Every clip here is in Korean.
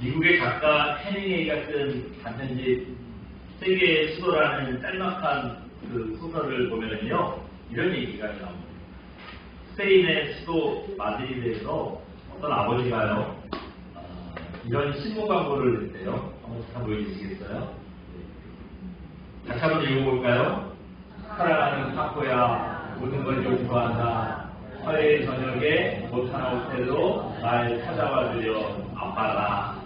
미국의 작가 헤밍웨이가 쓴 단편집 세계의 수도라는 짤막한 그 소설을 보면은요, 이런 얘기가 나옵니다. 스페인의 수도 마드리드에서 어떤 아버지가요, 이런 신문 광고를 냈대요. 한번 잠깐 보여주시겠어요? 다시 한번 읽어볼까요? 사랑하는 파코야, 모든 걸 용서한다. 화요일 저녁에 모타나 호텔로 날 찾아와 주려 아빠라.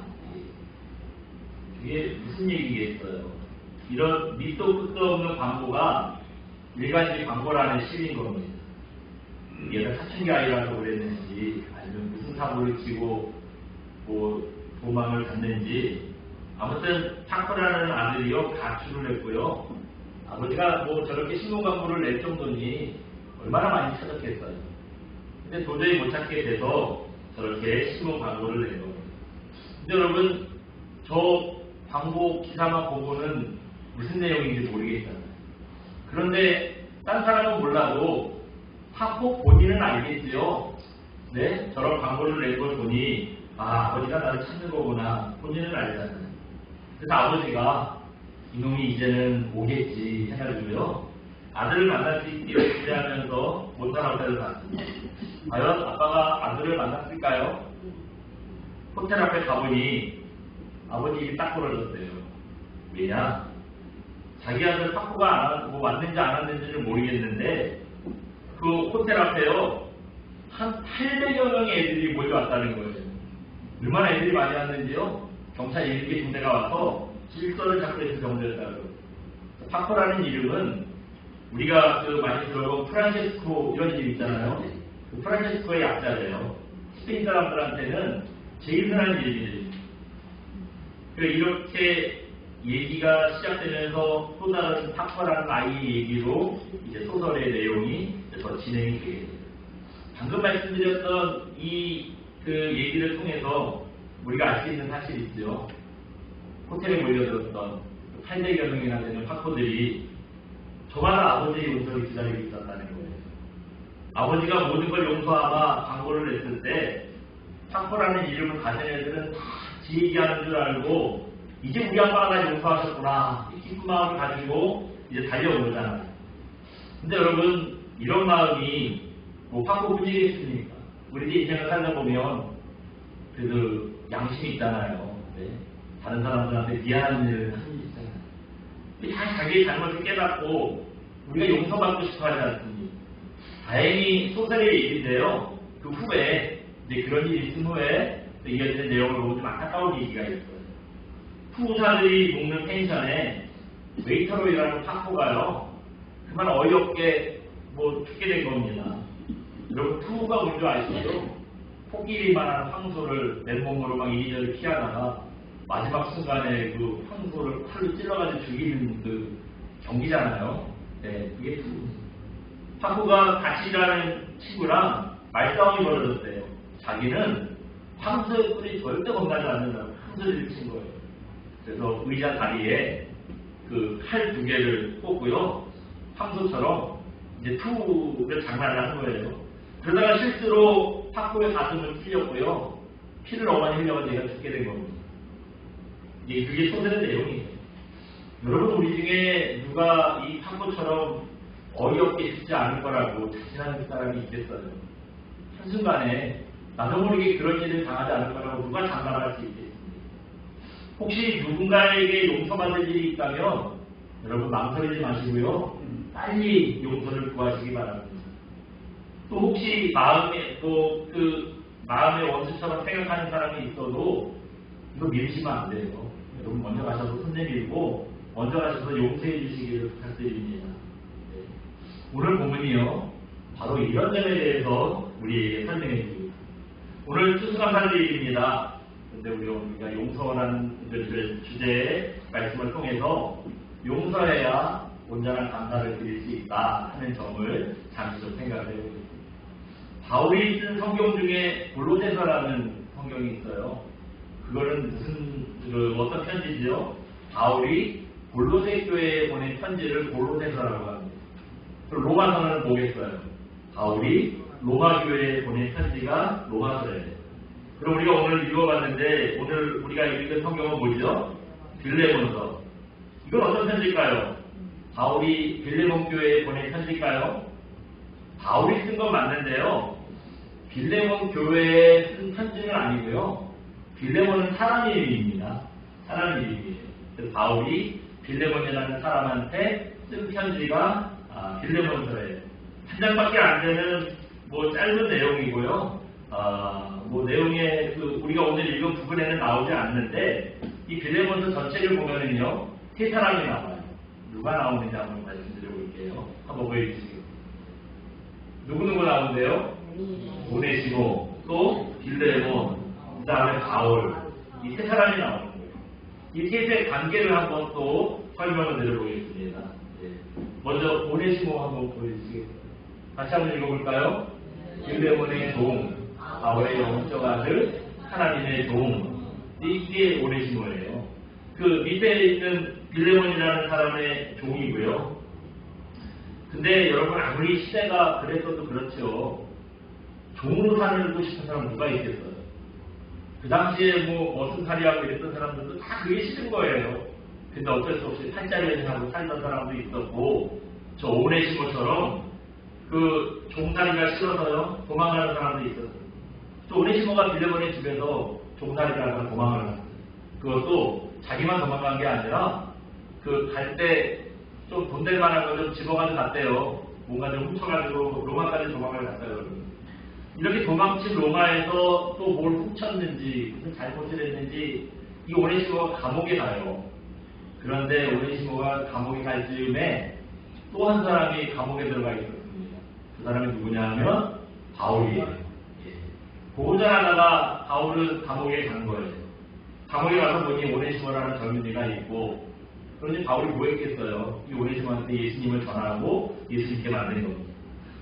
이게 무슨 얘기겠어요? 이런 밑도 끝도 없는 광고가 일반적 광고라는 실인 겁니다. 얘가 사춘기 아이라고 그랬는지 아니면 무슨 사고를 치고 뭐 도망을 갔는지, 아무튼 파코라는 아들이요 가출을 했고요. 아버지가 뭐 저렇게 신문 광고를 낼 정도니 얼마나 많이 찾았겠어요. 근데 도저히 못 찾게 돼서 저렇게 신문 광고를 낸 겁니다. 근데 여러분, 저 광고 기사만 보고는 무슨 내용인지 모르겠잖아요. 그런데 딴 사람은 몰라도 파코 본인은 알겠지요. 네? 저런 광고를 낸 걸 보니 아버지가 나를 찾는 거구나. 본인은 알잖아요. 그래서 아버지가 이놈이 이제는 오겠지 해가지고요, 아들을 만날 수 있기를 기대하면서 모타나 호텔을 갔습니다. 과연 아빠가 아들을 만났을까요? 호텔 앞에 가보니 아버지 입이 딱 벌어졌대요. 왜냐? 자기 아들 파코가 뭐 왔는지 안 왔는지는 모르겠는데 그 호텔 앞에요, 한 800여 명의 애들이 몰려왔다는 거예요. 얼마나 애들이 많이 왔는지요? 경찰 7개 중대가 와서 질서를 잡고 해서 정리했다고. 파코라는 이름은 우리가 그 많이 들어본 프란체스코 이런 이름 있잖아요. 그 프란체스코의 약자래요. 스페인 사람들한테는 제일 흔한 이름이에요. 이렇게 얘기가 시작되면서 또 다른 파코라는 아이의 얘기로 이제 소설의 내용이 더 진행이 되게 돼요. 방금 말씀드렸던 그 얘기를 통해서 우리가 알 수 있는 사실이 있죠. 호텔에 몰려들었던 800여 명이나 되는 파코들이 저마다 아버지의 용서를 기다리고 있었다는 거예요. 아버지가 모든 걸 용서하마 광고를 냈을 때 파코라는 이름을 가진 애들은 다 지 얘기하는 줄 알고 이제 우리 아빠가 나 용서하셨구나, 이 기쁜 마음을 가지고 이제 달려오잖아요. 근데 여러분, 이런 마음이 뭐 파코뿐이겠습니까? 우리 인생을 살다 보면 그 양심이 있잖아요. 네? 다른 사람들한테 미안한 일을 하는 일 있잖아요. 다 자기의 잘못을 깨닫고 우리가 용서받고 싶어 하지 않습니까? 다행히 소설의 얘기인데요, 그 후에 이제 그런 일이 있은 후에 이어지는 내용을 보면 좀 안타까운 얘기가 있어요. 투우사들이 묵는 펜션에 웨이터로 일하는 파코가요, 그만 어이없게 뭐 죽게 된 겁니다. 여러분, 투우가 뭔지 아시죠? 코끼리만한 황소를 맨몸으로 막 이리저리 피하다가 마지막 순간에 그 황소를 칼로 찔러가지고 죽이는 그 경기잖아요. 네, 그게 투우. 파코가 같이 일하는 친구랑 말싸움이 벌어졌대요. 자기는 황소의 뿔이 절대 겁나지 않는다고 황소를 친 거예요. 그래서 의자 다리에 그 칼 2개를 꽂고요, 황소처럼 이제 투우를 장난을 한 거예요. 그러다가 실수로 파코의 가슴을 찔렸고요, 피를 어머니 흘려가지고 얘가 죽게 된 겁니다. 그게 소설의 내용이에요. 여러분, 우리 중에 누가 이 파코처럼 어이없게 죽지 않을 거라고 자신하는 사람이 있겠어요? 한순간에 나도 모르게 그런 일을 당하지 않을 거라고 누가 장담할 수 있겠습니까? 혹시 누군가에게 용서받을 일이 있다면 여러분, 망설이지 마시고요, 빨리 용서를 구하시기 바랍니다. 또 혹시 마음에 마음의 원수처럼 생각하는 사람이 있어도 이거 밀으시면 안 돼요. 여러분, 먼저 가셔서 손 내밀고 먼저 가셔서 용서해 주시기를 부탁드립니다. 네. 오늘 본문이요, 바로 이런 점에 대해서 우리에게 설명해 줍니다. 오늘 추수감사절 일입니다. 근데 우리가 용서라는 주제의 말씀을 통해서 용서해야 온전한 감사를 드릴 수 있다 하는 점을 잠시 좀 생각을 해보겠습니다. 바울이 쓴 성경 중에 골로새서라는 성경이 있어요. 그거는 어떤 편지지요? 바울이 골로새 교회에 보낸 편지를 골로새서라고 합니다. 그럼 로마서는 뭐겠어요? 바울이 로마 교회에 보낸 편지가 로마서예요. 그럼 우리가 오늘 읽어봤는데 오늘 우리가 읽은 성경은 뭐죠? 빌레몬서. 이건 어떤 편지일까요? 바울이 빌레몬 교회에 보낸 편지일까요? 바울이 쓴 건 맞는데요. 빌레몬 교회에 쓴 편지는 아니고요. 빌레몬은 사람 이름입니다. 사람 이름이에요. 그래서 바울이 빌레몬이라는 사람한테 쓴 편지가 빌레몬서예요. 한 장밖에 안 되는 뭐 짧은 내용이고요. 뭐 내용에 우리가 오늘 읽은 부분에는 나오지 않는데 이 빌레몬서 전체를 보면은요 세 사람이 나와요. 누가 나오는지 한번 말씀드려볼게요. 한번 보여주세요. 누구 나오는데요? 오네시모, 또 빌레몬, 그 다음에 바울. 이 세 사람이 나오는 거예요. 이 셋의 관계를 한번 또 설명을 드려보겠습니다. 네. 먼저 오네시모 한번 보여주세요. 같이 한번 읽어볼까요? 빌레몬의 종, 바울의 영적 아들, 하나님의 종. 이게 오네시모예요. 그 밑에 있는 빌레몬이라는 사람의 종이고요. 근데 여러분 아무리 시대가 그랬어도 그렇죠. 종으로 살고 싶은 사람 누가 있겠어요? 그 당시에 뭐 머슴살이하고 이랬던 사람들도 다 그게 싫은 거예요. 근데 어쩔 수 없이 팔자리하고 살던 사람도 있었고 저 오네시모처럼 그 종살이가 싫어서요 도망가는 사람도 있었어요. 또 오네시모가 빌레몬의 집에서 종살이를 하다가 도망을 갔어요. 그것도 자기만 도망간 게 아니라 그 갈 때 좀 돈 될 만한 거 좀 집어가지고 갔대요. 뭔가 좀 훔쳐가지고 로마까지 도망을 갔어요. 이렇게 도망친 로마에서 또 뭘 훔쳤는지 무슨 잘못을 했는지 이 오네시모가 감옥에 가요. 그런데 오네시모가 감옥에 갈 즈음에 또 한 사람이 감옥에 들어가 있었습니다. 그 사람이 누구냐 하면 바울이에요. 보호자하다가 바울은 감옥에 간 거예요. 감옥에 가서 보니 오네시모라는 젊은이가 있고 그러니 바울이 뭐 했겠어요? 이 오네시모한테 예수님을 전하고 예수님께 만든 겁니다.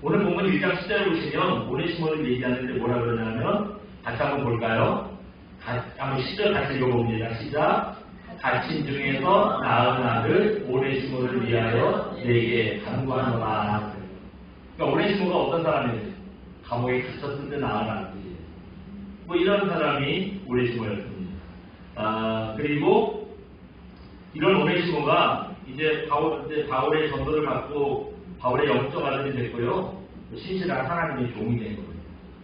오늘 본문 1장 10절을 보시면 오네시모를 얘기하는데 뭐라 그러냐면 같이 한번 볼까요? 한번 10절 같이 읽어봅니다. 시작. 갇힌 중에서 낳은 아들 오네시모를 위하여 내게 간구하노라. 그러니까 오네시모가 어떤 사람이에요? 감옥에 갇혔을 때 낳은 아들이에요. 뭐 이런 사람이 오네시모였습니다. 그리고 이런 오네시모가 이제 바울의 전도를 받고 바울의 영적 아들이 됐고요. 신실한 하나님의 종이 된 거예요.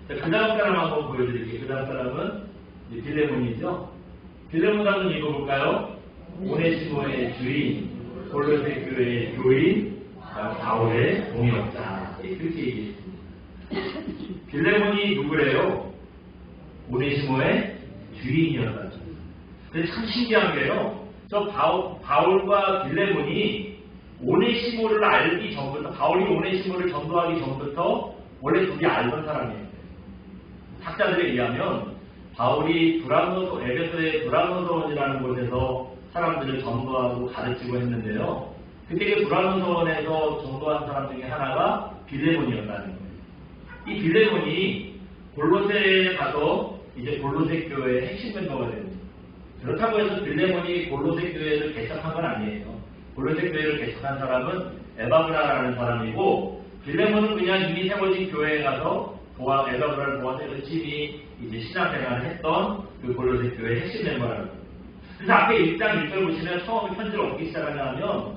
그 다음 사람 한번 보여드릴게요. 그 다음 사람은 빌레몬이죠. 빌레몬 한번 읽어볼까요? 오네시모의 주인, 골로새 교회의 교인, 바울의 동역자. 그렇게 얘기했습니다. 빌레몬이 누구래요? 오네시모의 주인이었다. 근데 참 신기한 게요. 저 바울과 빌레몬이 오네시모를 알기 전부터, 바울이 오네시모를 전도하기 전부터 원래 둘이 알던 사람이에요. 학자들에 의하면 바울이 에베소의 브라노서원이라는 곳에서 사람들을 전도하고 가르치고 했는데요. 그때 그 브라노서원에서 전도한 사람 중에 하나가 빌레몬이었다는 거예요. 이 빌레몬이 골로새에 가서 이제 골로새 교회의 핵심 멤버가 됩니다. 그렇다고 해서 빌레몬이 골로새 교회를 개척한 건 아니에요. 골로새 교회를 개척한 사람은 에바브라라는 사람이고 빌레몬은 그냥 이미 세워진 교회에 가서 에바브라를 도와서 열심히 이제 신앙생활을 했던 그 골로새 교회의 핵심 멤버라는 거예요. 그래서 앞에 1장 1절 보시면 처음에 편지를 어떻게 시작하냐면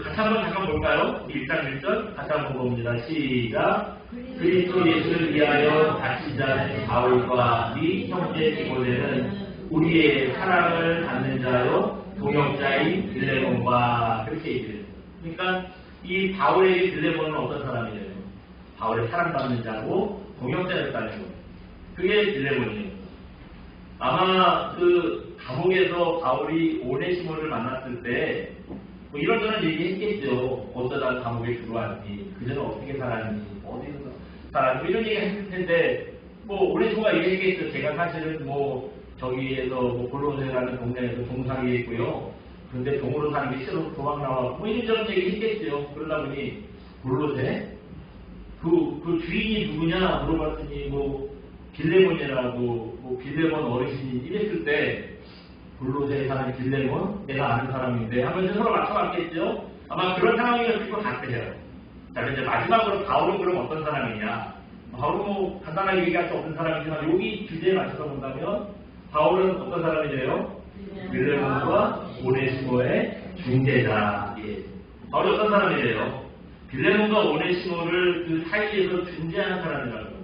같이 한번 잠깐 볼까요? 1장 1절 같이 한번 봅니다. 시작. 그리스도 예수를 위하여 갇힌 자는 바울과 네 형제 디모데는 우리의 사랑을 받는 자요 동역자인 빌레몬과 그렇게 얘기해요. 그러니까 이 바울의 빌레몬은 어떤 사람이에요? 바울의 사랑받는 자고 동역자였다는 거예요. 그게 빌레몬이에요. 아마 그 감옥에서 바울이 오네시모를 만났을 때 뭐 이런저런 얘기했겠죠. 어쩌다 감옥에 들어왔니? 그전에 어떻게 살았니? 어디서 살았니? 이런 얘기 했을 텐데 뭐 오네시모가 얘기했겠죠. 제가 사실은 뭐 저기에서 뭐 골로새라는 동네에서 종살이 했고요. 근데 종으로 사는 게 싫어서 도망 나왔고 뭐 이런저런 얘기 했겠죠. 그러다 보니 골로새 그 주인이 누구냐 물어봤더니 뭐 빌레몬이라고 뭐 빌레몬 어르신이 이랬을 때 골로새에 사는 빌레몬 내가 아는 사람인데 하면서 서로 맞춰봤겠죠. 아마 그런 상황이었을 것 같아요. 자 이제 마지막으로 바울은 그럼 어떤 사람이냐? 바울은 뭐 간단하게 얘기할 수 없는 사람이지만 여기 주제에 맞춰서 본다면 바울은 어떤 사람이 돼요? 빌레몬과 오네시모의 중재자. 예. 바울이 어떤 사람이 돼요? 빌레몬과 오네시모를 그 사이에서 중재하는 사람이라고.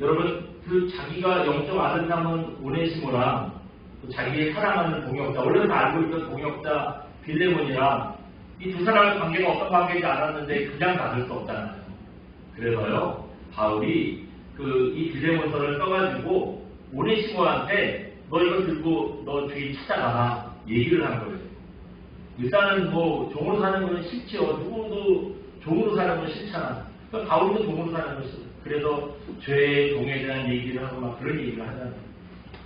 여러분 자기가 영적 아들 삼은 오네시모랑 자기의 사랑하는 동역자, 원래 다 알고 있던 동역자 빌레몬이랑 이 두 사람의 관계가 어떤 관계인지 알았는데 그냥 놔둘 수 없잖아요. 그래서요 바울이 이 빌레몬서를 써가지고 오네시모한테 너 이거 들고 너 주인 찾아가라 얘기를 한 거예요. 일단은 뭐 종으로 사는 거는 싫지요. 누구도 종으로 사는 건 싫잖아. 그러니까 바울도 종으로 사는 건 싫어. 그래서 죄의 종에 대한 얘기를 하고 막 그런 얘기를 하잖아요.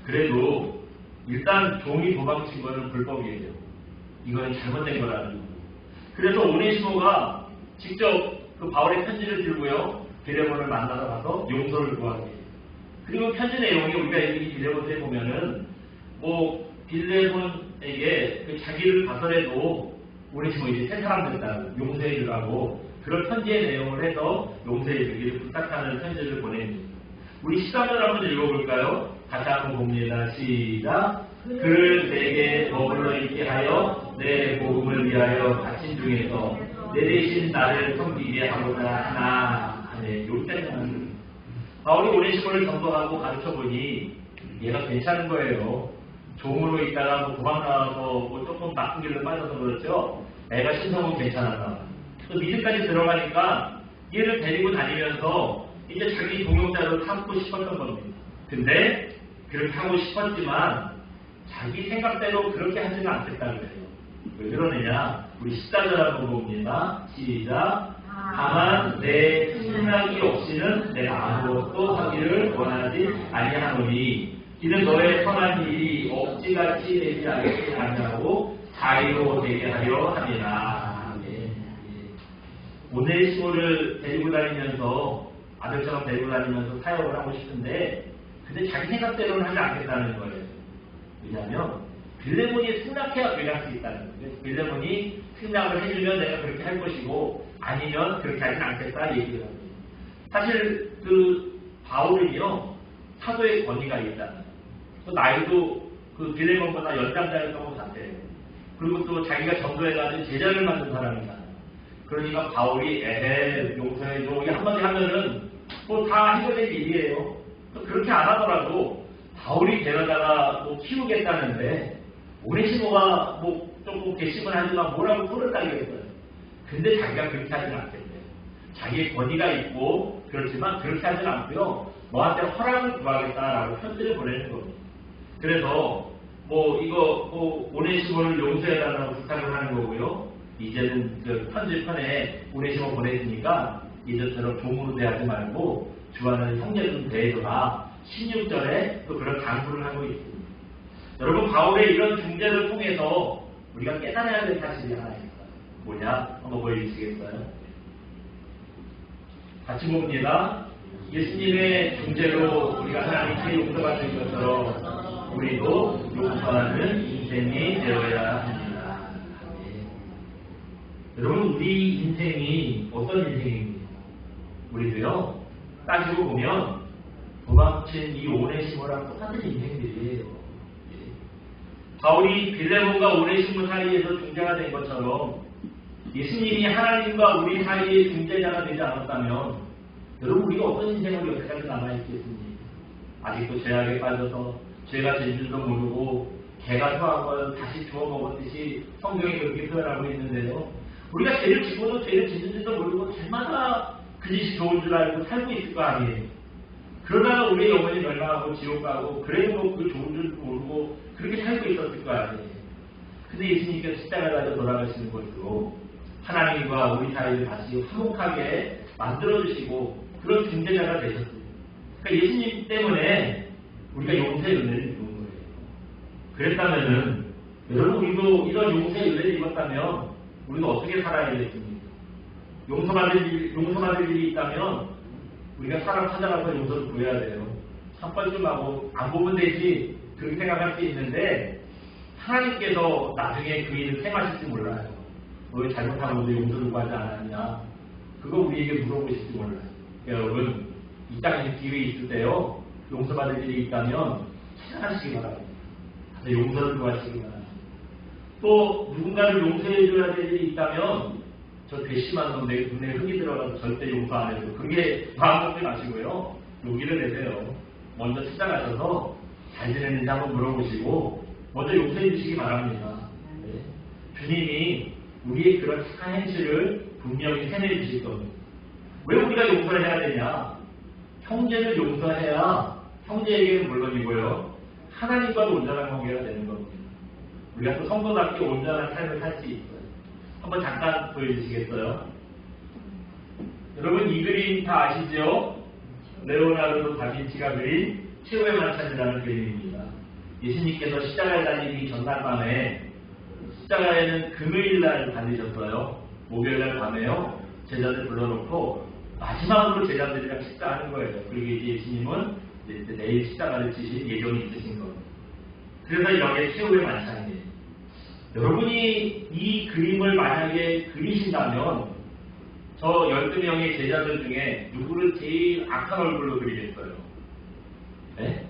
그래도 일단 종이 도망친 거는 불법이에요. 이건 잘못된 거라는 거. 그래서 오네시모가 직접 그 바울의 편지를 들고요. 빌레몬을 만나러 가서 용서를 구하게 해요. 그리고 편지 내용이 우리가 이 빌레몬서에 보면은 뭐 빌레몬에게 자기를 가설해도 오네시모 이제 새 사람 됐다 용서해 주라고 그런 편지의 내용을 해서 용서해 주기를 부탁하는 편지를 보냅니다. 우리 시간을 한번 읽어볼까요? 다시 한번 봅니다. 시작. 그를 내게 머물러 있게 하여 내 복음을 위하여 갇힌 중에서 내 대신 나를 섬기게 하고자 하나. 네, 요때는 바울이 오네시모를 전도하고 가르쳐보니 얘가 괜찮은 거예요. 종으로 있다가 뭐 도망나와서 뭐 조금 나쁜 길로 빠져서 그렇죠. 애가 신성은 괜찮았다. 또 믿음까지 들어가니까 얘를 데리고 다니면서 이제 자기 동역자로 삼고 싶었던 겁니다. 근데 그렇게 하고 싶었지만 자기 생각대로 그렇게 하지는 않겠다는 거예요. 왜 그러느냐? 우리 14절 한번 봅니다. 시작. 다만 내 생각이 없이는 내가 아무것도 하기를 원하지 아니하노니 이는 너의 선한 일이 억지같이 되지 않게 하냐고 자유로 되게 하려 함이라. 오네시모를 데리고 다니면서 아들처럼 데리고 다니면서 사역을 하고 싶은데 근데 자기 생각대로는 하지 않겠다는 거예요. 왜냐하면 빌레몬이 승낙해야 그냥 할 수 있다는 거예요. 빌레몬이 승낙을 해주면 내가 그렇게 할 것이고 아니면 그렇게 하진 않겠다 얘기를 합니다. 사실 바울은요 사도의 권위가 있잖아요. 나이도 빌레몬보다 연장자였던 것 같아요. 그리고 또 자기가 전도해가지고 제자를 만든 사람이잖아요. 그러니까 바울이 용서해줘 한마디 하면은 뭐 다 해결될 일이에요. 그렇게 안 하더라도 바울이 데려다가 뭐 키우겠다는데 오네시모가 뭐 조금 괘씸을 하지만 뭐라고 손을 따겠어요. 근데 자기가 그렇게 하진 않겠대요. 자기의 권위가 있고 그렇지만 그렇게 하진 않고요. 너한테 허락을 구하겠다라고 편지를 보내는 겁니다. 그래서 오네시모를 용서해달라고 부탁을 하는 거고요. 이제는 그 편지편에 오네시모 보냈으니까 이제처럼 종으로 대하지 말고 주하는 형제좀 대해줘라. 16절에 또 그런 당부를 하고 있습니다. 여러분 바울의 이런 중재를 통해서 우리가 깨달아야 될 사실이 하나 있어요. 뭐냐? 한번 보여주시겠어요? 같이 봅니다. 예수님의 중재로 우리가 하나님께 용서받는 것처럼 우리도 용서하는 인생이 되어야 합니다. 여러분 우리 인생이 어떤 인생입니까? 우리도요 따지고 보면 도망친 이 오네시모랑 똑같은 인생들이에요. 바울이 빌레몬과 오네시모 사이에서 중재가 된 것처럼 예수님이 하나님과 우리 사이의 중재자가 되지 않았다면 여러분 우리가 어떤 인생으로 여태까지 남아있겠습니까? 아직도 죄악에 빠져서 죄가 진 줄도 모르고 개가 토한 걸 다시 주워 먹었듯이 성경이 그렇게 표현하고 있는데요. 우리가 죄를 지고도 죄를 짓는 줄도 모르고 잘마다 그 짓이 좋은 줄 알고 살고 있을 거 아니에요. 그러다가 우리의 영혼이 멸망하고 지옥 가고 그래도 그 좋은 줄도 모르고 그렇게 살고 있었을 거 아니에요. 근데 예수님께서 십자가를 가지고 돌아가시는 것으로 하나님과 우리 사이를 다시 화목하게 만들어주시고 그런 중재자가 되셨습니다. 그러니까 예수님 때문에 우리가 용서의 은혜를 입은 거예요. 그랬다면은 여러분 우리도 이런 용서의 은혜를 입었다면 우리는 어떻게 살아야 되겠습니까? 용서받을 일이 있다면 우리가 사람 찾아가서 용서를 구해야 돼요. 한 번쯤 하고 안 보면 되지 그렇게 생각할 수 있는데 하나님께서 나중에 그 일을 행하실지 몰라요. 너 잘못하면 왜 용서를 구하지 않았냐? 그거 우리에게 물어보실지 몰라요. 여러분, 이 땅에 기회 있을 때요, 용서받을 일이 있다면 찾아가시기 바랍니다. 용서를 구하시기 바랍니다. 또 누군가를 용서해줘야 될 일이 있다면 저 괘씸한 놈 내 눈에 흙이 들어가서 절대 용서 안 해도 그게 마음 먹지 마시고요. 용기를 내세요. 먼저 찾아가셔서 잘 지내는지 한번 물어보시고 먼저 용서해 주시기 바랍니다. 네. 주님이 우리의 그런 착한 행실을 분명히 해내 주실 겁니다. 왜 우리가 용서를 해야 되냐? 형제를 용서해야 형제에게는 물론이고요. 하나님과도 온전한 관계가 되는 겁니다. 우리가 또 성도답게 온전한 삶을 살 수 있어요. 한번 잠깐 보여주시겠어요? 여러분 이 그림 다 아시죠? 레오나르도 다빈치가 그린 최후의 만찬이라는 그림입니다. 예수님께서 십자가에 달리기 전날 밤에 십자가에는 금요일날 달리셨어요. 목요일날 밤에요. 제자들 불러놓고 마지막으로 제자들이랑 식사하는 거예요. 그리고 이제 예수님은 이제 내일 십자가를 지실 예정이 있으신 겁니다. 그래서 이게 최후의 만찬이에요. 여러분이 이 그림을 만약에 그리신다면 저 12명의 제자들 중에 누구를 제일 악한 얼굴로 그리겠어요? 네?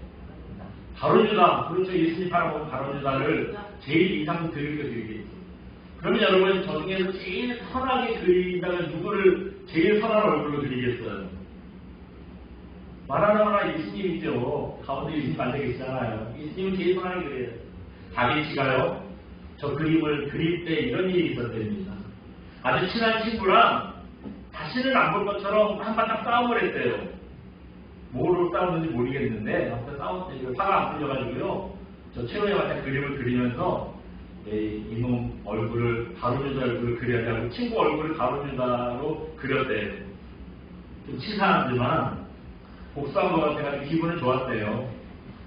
가룟유다. 그렇죠. 예수님 바라보는 가룟유다를 제일 인상 드리게 그리겠죠. 그러면 여러분 저 중에서 제일 선하게 그린다면 누구를 제일 선한 얼굴로 그리겠어요? 말하나마나 예수님이죠. 가운데 예수님 앉아 계시잖아요. 예수님은 제일 선하게 그려요. 다빈치가요. 저 그림을 그릴 때 이런 일이 있었답니다. 아주 친한 친구랑 다시는 안 볼 것처럼 한바탕 싸움을 했대요. 뭐로 싸웠는지 모르겠는데 아무튼 싸웠대요. 화가 안 풀려가지고요. 저 최후의 만찬 그림을 그리면서 이놈 얼굴을 가룟유다 얼굴을 그려야 하고 친구 얼굴을 가룟유다로 그렸대요. 좀 치사하지만 복수한 것 같아가지고 기분은 좋았대요.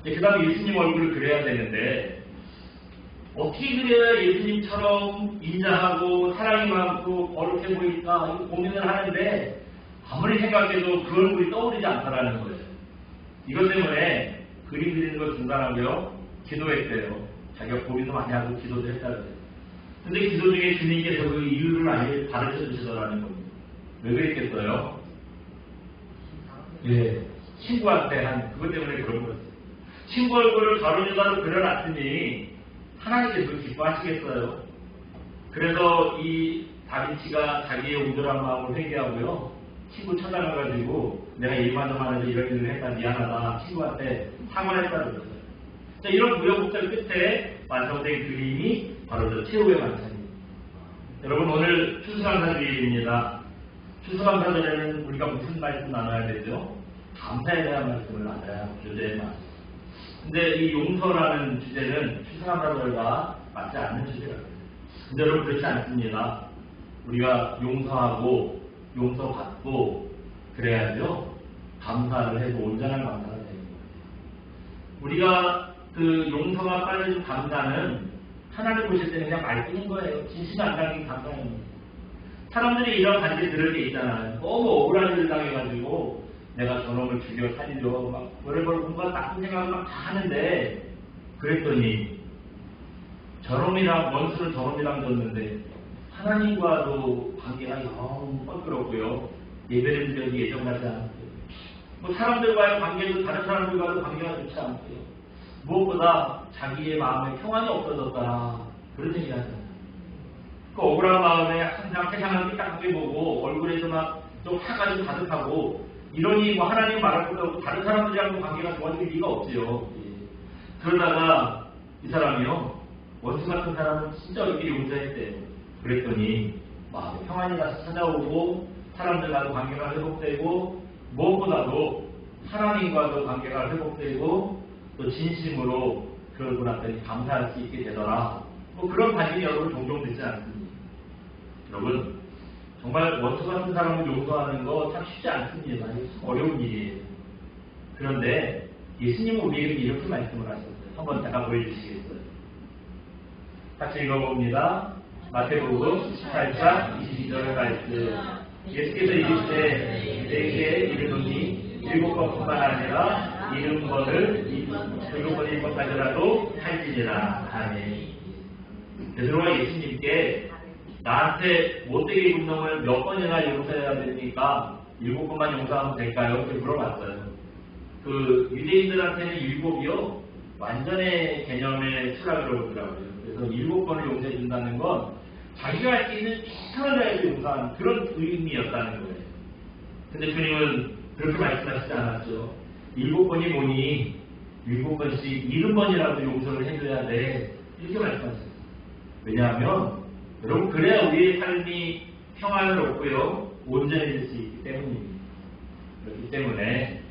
그 다음에 예수님 얼굴을 그려야 되는데 어떻게 그려야 예수님처럼 인자하고 사랑이 많고 거룩해 보일까 고민을 하는데 아무리 생각해도 그 얼굴이 떠오르지 않더라는 거예요. 이것 때문에 그림 그리는 걸 중단하고요. 기도했대요. 자기가 고민도 많이 하고 기도도 했다고 해요. 근데 기도 중에 주님께서 그 이유를 아예 가르쳐 주시더라는 겁니다. 왜 그랬겠어요? 예, 친구한테 한 그것 때문에 그런 거였어요. 친구 얼굴을 가룟유다로 그려놨으니 하나님께서 기뻐하시겠어요. 그래서 이 다빈치가 자기의 온전한 마음을 회개하고요. 친구 찾아가가지고 내가 일만 좀 하는데 이런 일을 했다 미안하다 친구한테 사과를 했다는 거죠. 이런 우여곡절 끝에 완성된 그림이 바로 저 최후의 만찬입니다. 여러분 오늘 추수감사주일입니다. 추수감사절에는 우리가 무슨 말씀 나눠야 되죠? 감사에 대한 말씀을 나눠야 주제의 말씀. 근데 이 용서라는 주제는 추수감사절과 맞지 않는 주제라고요. 근데 여러분 그렇지 않습니다. 우리가 용서하고 용서받고 그래야죠. 감사를 해도 온전한 감사가 되는 거예요. 우리가 그 용서가 빠진 감사는 하나님 보실 때는 그냥 말뿐인 거예요. 진심 안 담긴 감사입니다. 사람들이 이런 반지 들을 게 있잖아요. 너무 억울한 일을 당해가지고 내가 저놈을 죽여 살려 막 그걸 뭔가 나쁜 생각을 막 다 하는데 그랬더니 저놈이랑 원수는 저놈이랑 졌는데 하나님과도 관계가 영 껄끄럽고요. 예배를 드려도 예정하지 않고요. 뭐 사람들과의 관계도 다른 사람들과도 관계가 좋지 않고요. 무엇보다 자기의 마음에 평안이 없어졌다. 그런 얘기 하잖아요. 그 억울한 마음에 항상 세상을 삐딱하게 보고 얼굴에도 막 좀 화가 좀 가득하고 이러니 뭐 하나님 말할 것도 없고 다른 사람들이랑도 관계가 좋아질 리가 없지요. 그러다가 이 사람이요. 원수 같은 사람은 진짜 이렇게 용서했대요. 그랬더니 마음에 평안이 다시 찾아오고 사람들과도 관계가 회복되고 무엇보다도 하나님과도 관계가 회복되고 또 진심으로 그러고 났더니 감사할 수 있게 되더라. 뭐 그런 반응이 여러분 종종 되지 않습니까? 여러분 정말 원수 같은 사람을 용서하는 거 참 쉽지 않습니다. 어려운 일이에요. 그런데 예수님은 우리에게 이렇게 말씀을 하셨어요. 한번 잠깐 보여주시겠어요? 같이 읽어봅니다. 마태복음 18장 22절 말씀. 예수께서 이르시되 내게 이르노니 7번뿐만 아니라 70번을 7번까지라도 할지니라. 아멘. 베드로가 예수님께 나한테 못되게 군 놈을 몇 번이나 용서해야 됩니까? 7번만 용서하면 될까요? 이렇게 물어봤어요. 그 유대인들한테는 7이요 완전의 개념의 수라고 그러더라고요. 그래서 7번을 용서해 준다는 건 자기가 할 수 있는 최선을 다해서 용서하는 그런 의미였다는 거예요. 근데 주님은 그렇게 말씀하시지 않았죠. 7번이 뭐니? 7번씩 70번이라도 용서를 해줘야 돼. 이렇게 말씀하셨어요. 왜냐하면 여러분 그래야 우리의 삶이 평안을 얻고요 온전해질 수 있기 때문입니다. 그렇기 때문에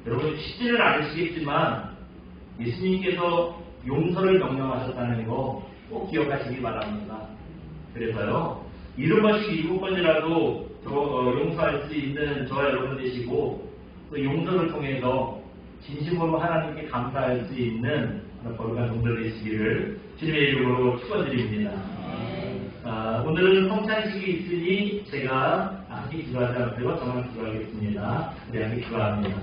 여러분 쉽지는 않으시겠지만 예수님께서 용서를 명령하셨다는 거 꼭 기억하시기 바랍니다. 그래서요 70번씩 7번이라도 용서할 수 있는 저와 여러분 되시고 또 용서를 통해서 진심으로 하나님께 감사할 수 있는 거룩한 종들 되시기를 주님의 이름으로 축원드립니다. 오늘은 성찬식이 있으니 제가 함께 기도하지 않고요. 저만 기도하겠습니다. 우리 함께 기도합니다.